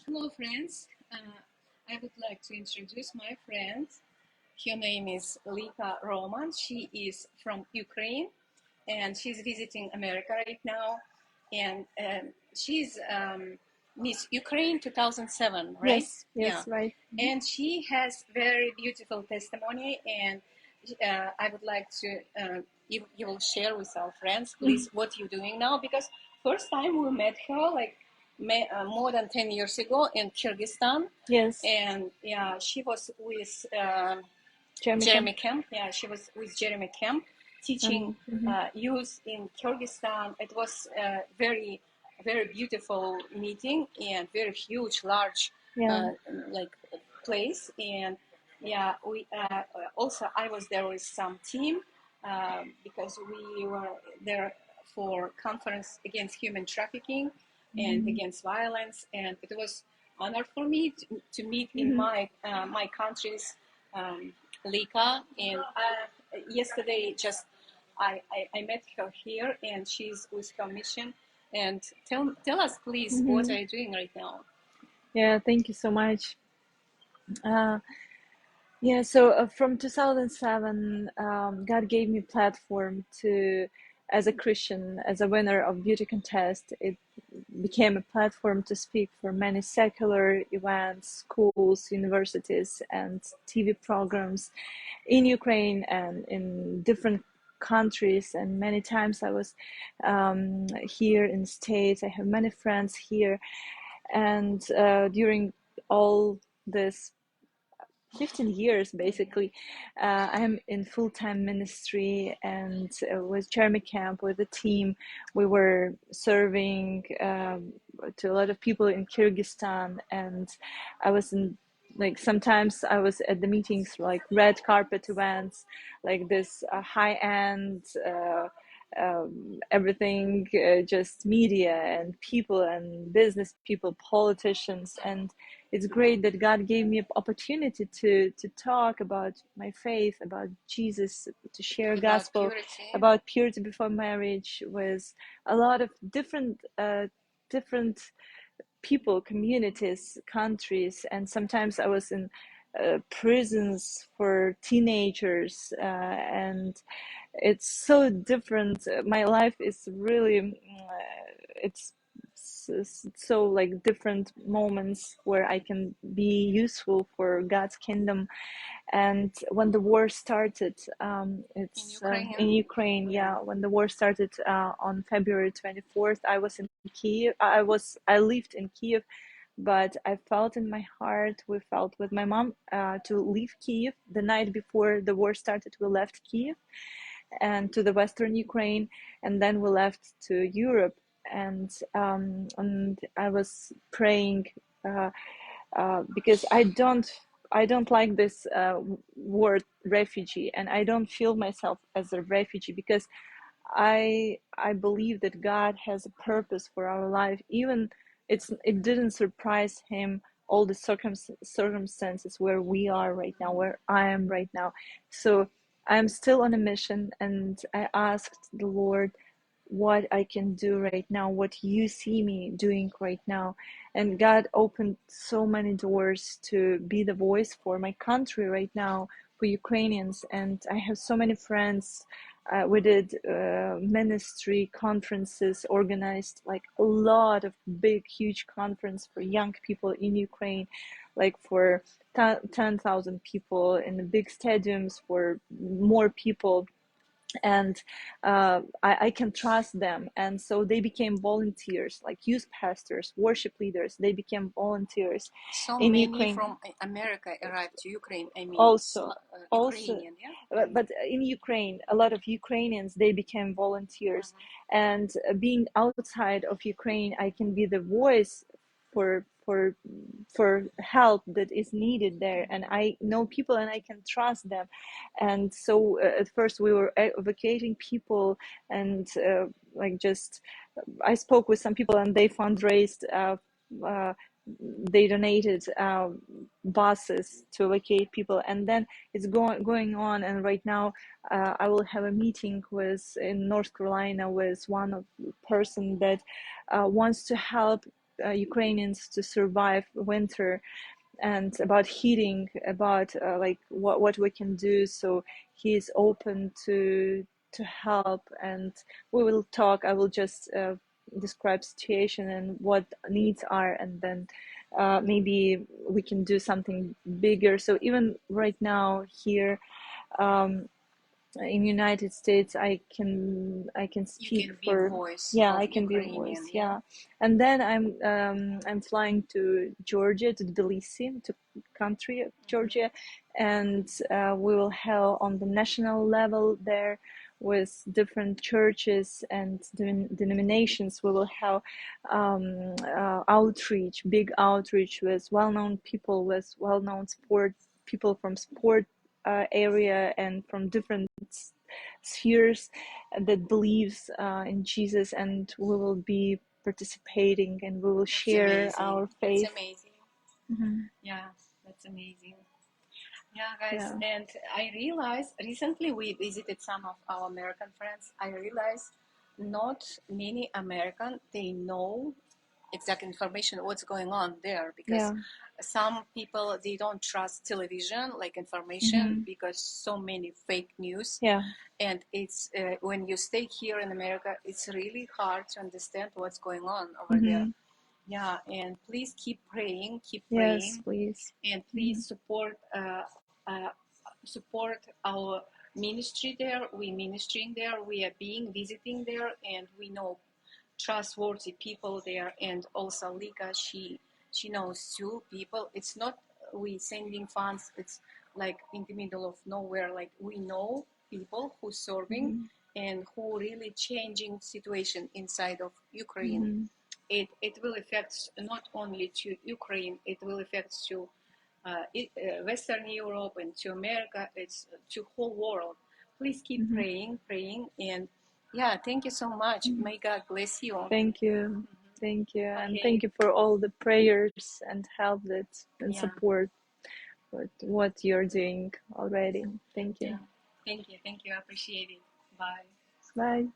Hello, friends. I would like to introduce my friend. Her name is Lika Roman. She is from Ukraine and she's visiting America right now. And she's Miss Ukraine 2007, right? Yes, yes, Yeah. right. And she has very beautiful testimony. And I would like to, you will share with our friends, please, what you're doing now. Because first time we met her, like more than 10 years ago in Kyrgyzstan. Yes. And yeah, she was with Jeremy Jeremy Kemp. Yeah, she was with Jeremy Kemp teaching mhm. youth in Kyrgyzstan. It was a very, very beautiful meeting and very huge, large, Yeah. like place. And yeah, we also I was there with some team because we were there for conference against human trafficking and against violence, and it was honor for me to meet in my my country's Lika. And yesterday, just I met her here, and she's with her mission. And tell us, please, what are you doing right now? Yeah, thank you so much. Yeah, so from 2007, God gave me platform to, as a Christian, as a winner of beauty contest, it became a platform to speak for many secular events, schools, universities, and TV programs in Ukraine and in different countries. And many times I was here in States. I have many friends here, and during all this 15 years basically, I'm in full-time ministry, and with Jeremy Camp, with the team, we were serving to a lot of people in Kyrgyzstan. And I was in, like, sometimes I was at the meetings, like red carpet events, like this high-end everything, just media and people and business people, politicians. And it's great that God gave me an opportunity to talk about my faith, about Jesus, to share About gospel, purity. about purity before marriage, with a lot of different people, communities, countries. And sometimes I was in prisons for teenagers, and it's so different. My life is really, it's so like different moments where I can be useful for God's kingdom. And when the war started, it's in Ukraine. Yeah, when the war started on February 24th, I was in Kiev. I lived in Kiev, but I felt in my heart, we felt with my mom to leave Kiev. The night before the war started, we left Kiev and to the Western Ukraine, and then we left to Europe. And I was praying because I don't like this word refugee, and I don't feel myself as a refugee, because I believe that God has a purpose for our life. Even it didn't surprise him, all the circumstances where we are right now, where I am right now. So I'm still on a mission, and I asked the Lord what I can do right now, what you see me doing right now. And God opened so many doors to be the voice for my country right now, for Ukrainians. And I have so many friends. We did ministry conferences, organized like a lot of big, huge conference for young people in Ukraine, like for 10,000 people in the big stadiums, for more people. And I can trust them. And so they became volunteers, like youth pastors, worship leaders. They became volunteers. So in many Ukraine from America arrived to Ukraine. I mean, also Ukrainian, yeah. but in Ukraine, a lot of Ukrainians, they became volunteers. And being outside of Ukraine, I can be the voice for help that is needed there. And I know people, and I can trust them. And so at first we were evacuating people, and like just I spoke with some people, and they fundraised, they donated buses to evacuate people. And then it's going on. And right now I will have a meeting with in North Carolina with one of person that wants to help Ukrainians to survive winter, and about heating, about like what we can do. So he is open to help, and we will talk. I will just describe situation and what needs are, and then maybe we can do something bigger. So even right now here in United States, I can speak for I can be a voice, yeah. And then I'm flying to Georgia, to Tbilisi, to country of Georgia, and we will have on the national level there with different churches and denominations. We will have outreach, big outreach with well-known people, with well-known sport people from sport area and from different spheres that believes in Jesus, and we will be participating and we will share our faith. That's amazing. Yeah, that's amazing. Yeah, guys, and I realized recently we visited some of our American friends. I realized not many American, they know exact information what's going on there, because some people, they don't trust television like information because so many fake news. And it's when you stay here in America, it's really hard to understand what's going on over there. Yeah, and please keep praying, Yes, please. and please support our ministry there. We ministering there, we are being visiting there, and we know trustworthy people there. And also Lika, she knows two people. It's not we sending funds, it's like in the middle of nowhere. Like we know people who serving and who really changing situation inside of Ukraine. It will affect not only to Ukraine, it will affect to Western Europe and to America. It's to whole world. Please keep praying, and yeah, thank you so much. May God bless you. Thank you. Thank you. Okay. And thank you for all the prayers and help that and support with what you're doing already. Thank you. Thank you. I appreciate it. Bye. Bye.